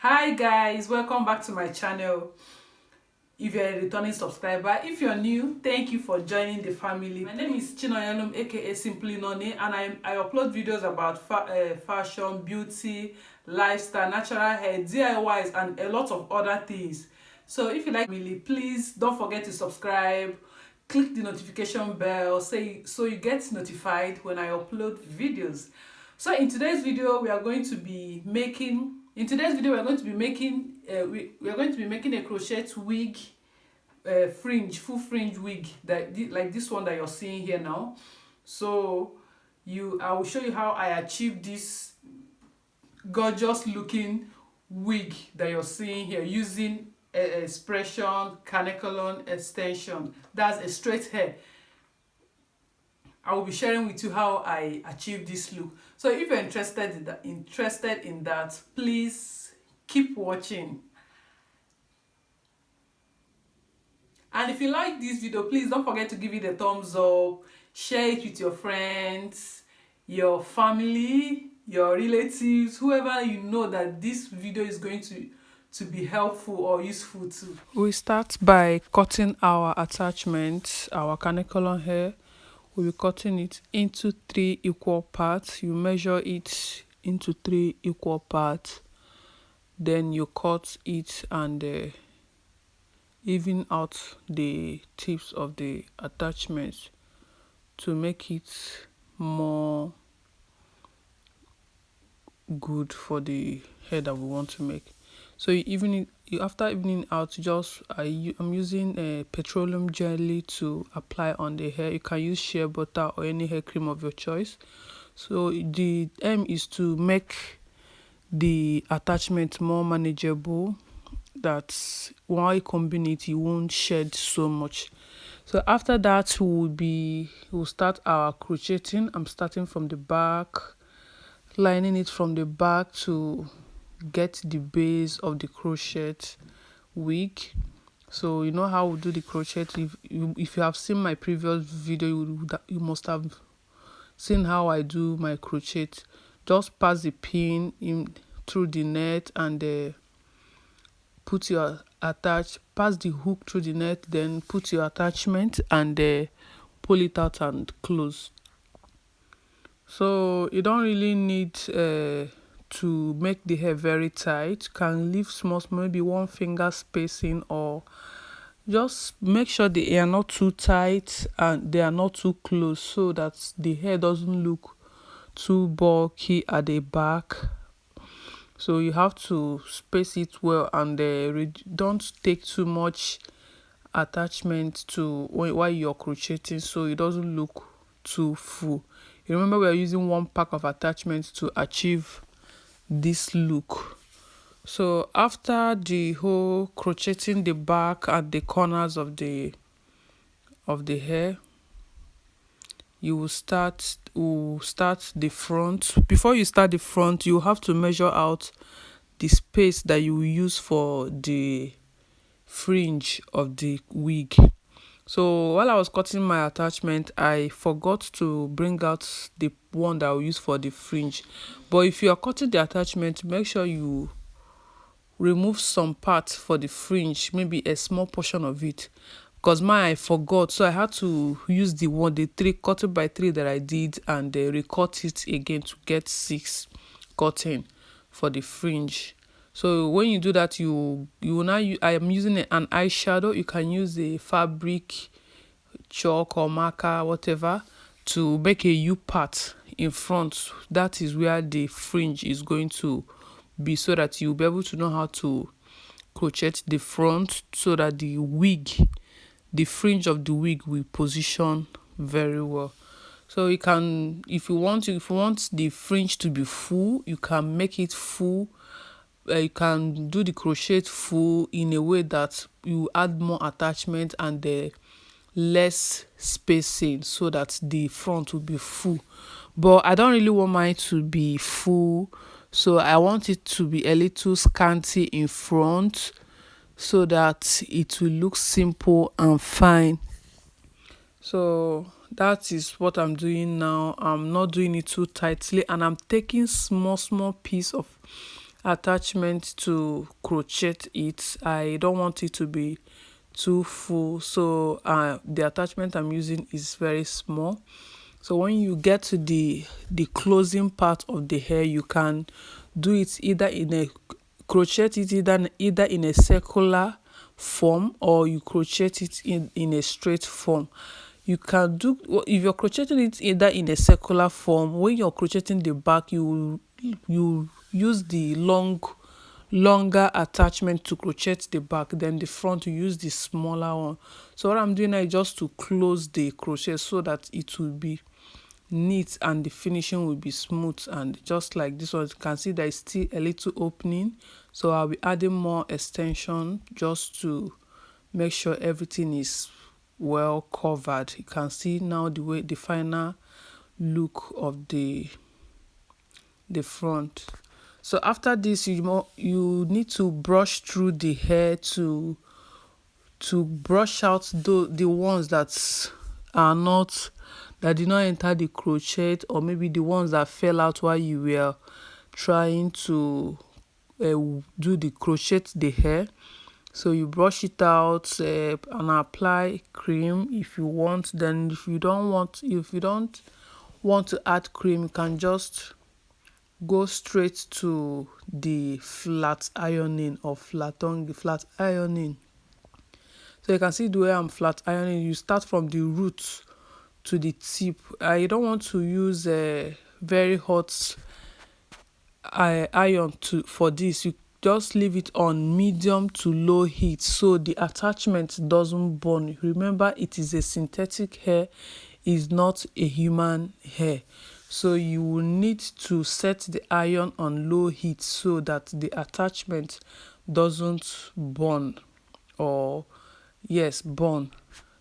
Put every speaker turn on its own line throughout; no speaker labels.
Hi guys, welcome back to my channel. If you're a returning subscriber, if you're new, thank you for joining the family. My name is Chinoyalum, aka Simply Noni, and I upload videos about fashion, beauty, lifestyle, natural hair, DIYs, and a lot of other things. So if you like me, please don't forget to subscribe, click the notification bell so you get notified when I upload videos. So in today's video we are going to be making we are going to be making a crochet wig, fringe, full fringe wig, like this one that you're seeing here now. So I will show you how I achieved this gorgeous looking wig that you're seeing here using expression caniculon extension. That's a straight hair. I will be sharing with you how I achieved this look. So if you're interested in that, please keep watching. And if you like this video, please don't forget to give it a thumbs up, share it with your friends, your family, your relatives, whoever you know that this video is going to be helpful or useful to. We start by cutting our attachment, our caniculon hair. We'll be cutting it into 3 equal parts. You measure it into 3 equal parts. Then you cut it and even out the tips of the attachments to make it more good for the hair that we want to make. So after evening out, I'm using a petroleum jelly to apply on the hair. You can use shea butter or any hair cream of your choice. So the aim is to make the attachment more manageable, that while you combine it you won't shed so much. So after that we'll start our crocheting. I'm starting from the back, lining it from the back to get the base of the crochet wig. So you know how we do the crochet. If you have seen my previous video, you must have seen how I do my crochet. Just pass the pin in through the net and pass the hook through the net, then put your attachment and pull it out and close. So you don't really need to make the hair very tight. You can leave small, maybe 1 finger spacing, or just make sure they are not too tight and they are not too close, so that the hair doesn't look too bulky at the back. So you have to space it well and don't take too much attachment while you're crocheting, so it doesn't look too full. You remember we are using 1 pack of attachments to achieve this look. So after the whole crocheting the back and the corners of the hair, we'll start the front. Before you start the front, you have to measure out the space that you will use for the fringe of the wig. So while I was cutting my attachment, I forgot to bring out the one that I will use for the fringe. But if you are cutting the attachment, make sure you remove some parts for the fringe, maybe a small portion of it, because I forgot. So I had to use the 3 cutting by 3 that I did and recut it again to get 6 cutting for the fringe. So when you do that, I am using an eyeshadow. You can use a fabric, chalk or marker, whatever, to make a U part in front. That is where the fringe is going to be, so that you'll be able to know how to crochet the front, so that the fringe of the wig will position very well. So you can, if you want the fringe to be full, you can make it full. You can do the crochet full in a way that you add more attachment and less spacing, so that the front will be full. But I don't really want mine to be full, so I want it to be a little scanty in front, so that it will look simple and fine. So that is what I'm doing now. I'm not doing it too tightly, and I'm taking small piece of attachment to crochet it. I don't want it to be too full, so the attachment I'm using is very small. So when you get to the closing part of the hair, you can do it either in a crochet it either in a circular form, or you crochet it in a straight form. You can do, if you're crocheting it either in a circular form, when you're crocheting the back, you use the longer attachment to crochet the back, then the front you use the smaller one. So what I'm doing now is just to close the crochet so that it will be neat and the finishing will be smooth. And just like this one, you can see there is still a little opening, so I'll be adding more extension just to make sure everything is well covered. You can see now the final look of the front. So after this, you need to brush through the hair to brush out the ones that are not, that did not enter the crochet, or maybe the ones that fell out while you were trying to do the crochet the hair. So you brush it out and apply cream if you want. Then if you don't want to add cream, you can just go straight to the flat ironing or flat ironing. So you can see the way I'm flat ironing. You start from the root to the tip. I don't want to use a very hot iron for this. You just leave it on medium to low heat so the attachment doesn't burn. Remember, it is a synthetic hair, is not a human hair. So you will need to set the iron on low heat so that the attachment doesn't burn, or burn.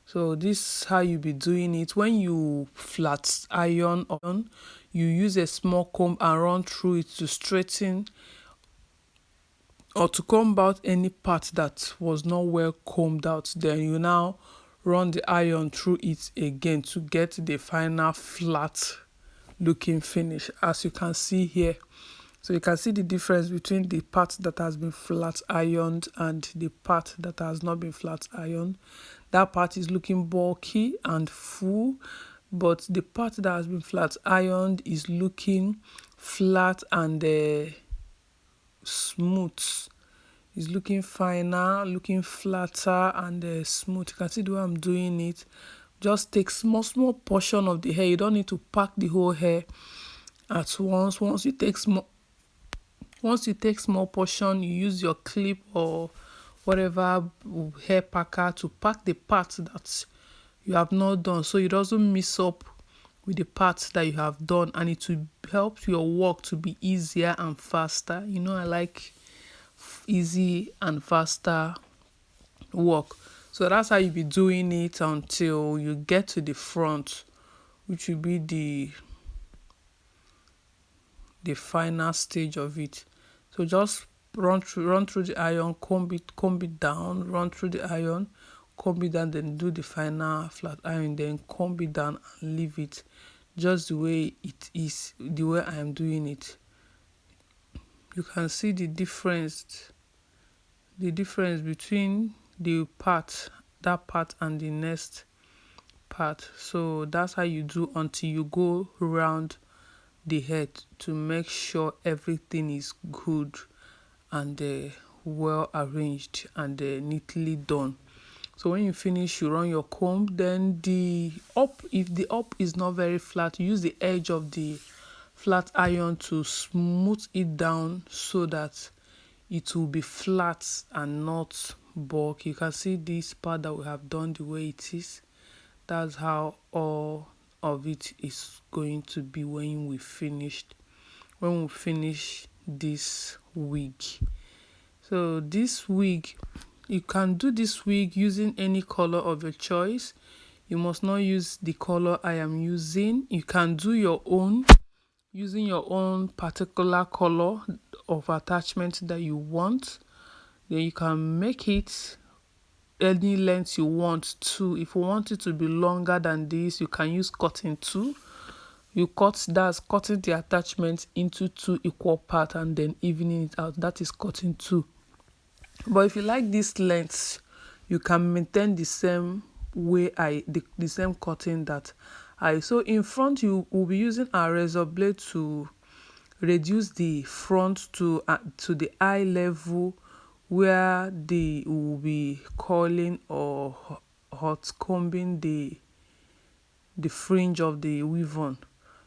So this is how you be doing it. When you flat iron on, you use a small comb and run through it to straighten or to comb out any part that was not well combed out. Then you now run the iron through it again to get the final flat looking finish, as you can see here. So you can see the difference between the part that has been flat ironed and the part that has not been flat ironed. That part is looking bulky and full, but the part that has been flat ironed is looking flat and smooth. It's looking finer, looking flatter and smooth. You can see the way I'm doing it. Just take small portion of the hair. You don't need to pack the whole hair at once. Once you take small portion, you use your clip or whatever hair packer to pack the parts that you have not done, so it doesn't mix up with the parts that you have done, and it will help your work to be easier and faster. You know, I like easy and faster work. So that's how you be doing it until you get to the front, which will be the final stage of it. So just run through the iron, comb it down, run through the iron, comb it down, then do the final flat iron, then comb it down and leave it just the way it is, the way I am doing it. You can see the difference between that part and the next part. So that's how you do until you go around the head to make sure everything is good and well arranged and neatly done. So when you finish, you run your comb. Then if the up is not very flat, use the edge of the flat iron to smooth it down so that it will be flat and not bulky. You can see this part that we have done the way it is. That's how all of it is going to be when we finish this wig. So this wig, you can do this wig using any color of your choice. You must not use the color I am using. You can do your own using your own particular color of attachment that you want. Then you can make it any length you want to. If you want it to be longer than this, you can use cotton too. you cut, that's cutting the attachment into 2 equal parts and then evening it out. That is cutting 2. But if you like this length, you can maintain the same way the same cutting that so in front you will be using a razor blade to reduce the front to the eye level, where they will be curling or hot combing the fringe of the weave on.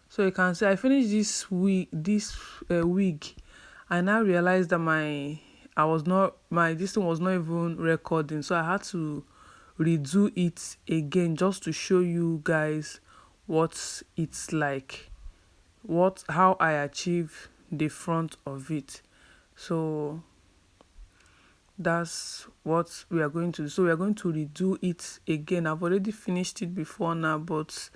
So you can see I finished this wig. I now realized that my this thing was not even recording, so I had to redo it again just to show you guys what it's like, how I achieve the front of it. So that's what we are going to do. So we are going to redo it again. I've already finished it before now, but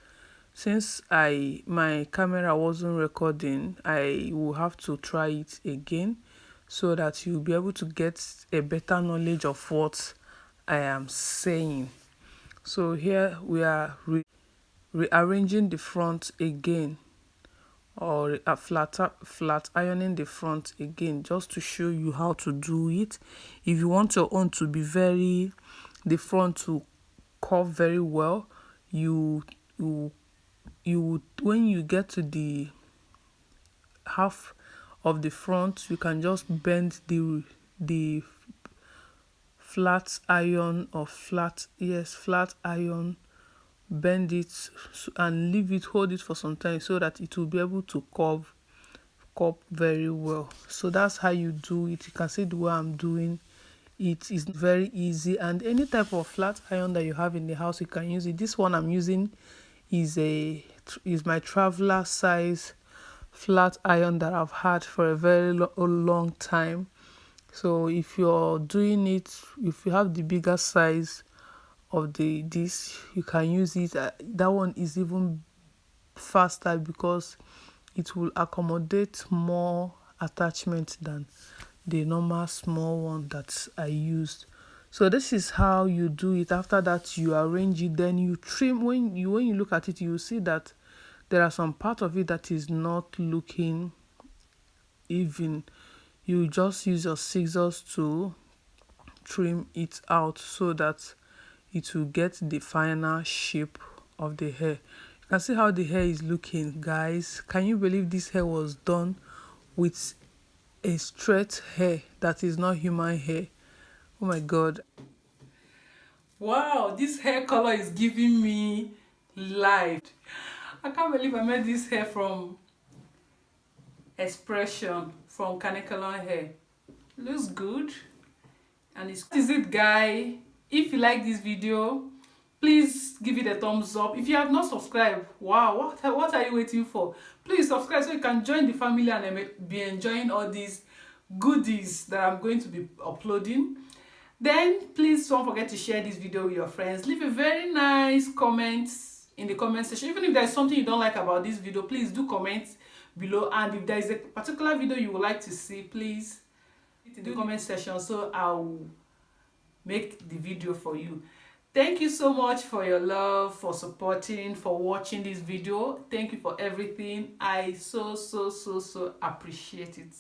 since my camera wasn't recording, I will have to try it again so that you'll be able to get a better knowledge of what I am saying. So here we are rearranging the front again, or flat ironing the front again, just to show you how to do it. If you want your own to be the front to curve very well, you would, when you get to the half of the front, you can just bend the flat iron or flat iron, bend it and leave it, hold it for some time so that it will be able to curve very well. So that's how you do it. You can see the way I'm doing it is very easy, and any type of flat iron that you have in the house, you can use it. This one I'm using is my traveler size flat iron that I've had for a very long time. So if you're doing it, if you have the bigger size of this, you can use it. That one is even faster because it will accommodate more attachment than the normal small one that I used. So this is how you do it. After that, you arrange it, then you trim. When you look at it, you see that there are some part of it that is not looking even. You just use your scissors to trim it out so that it will get the final shape of the hair. You can see how the hair is looking, guys. Can you believe this hair was done with a straight hair that is not human hair? Oh my god. Wow, this hair color is giving me life. I can't believe I made this hair from Expression, from Kanekalon hair. Looks good. And is it, guy? If you like this video, please give it a thumbs up. If you have not subscribed, wow, what are you waiting for? Please subscribe so you can join the family and be enjoying all these goodies that I'm going to be uploading. Then please don't forget to share this video with your friends. Leave a very nice comment in the comment section. Even if there's something you don't like about this video, please do comment below. And if there is a particular video you would like to see, please put it in the comment section so I'll make the video for you. Thank you so much for your love, for supporting, for watching this video. Thank you for everything. I so appreciate it.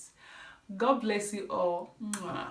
God bless you all. Mwah.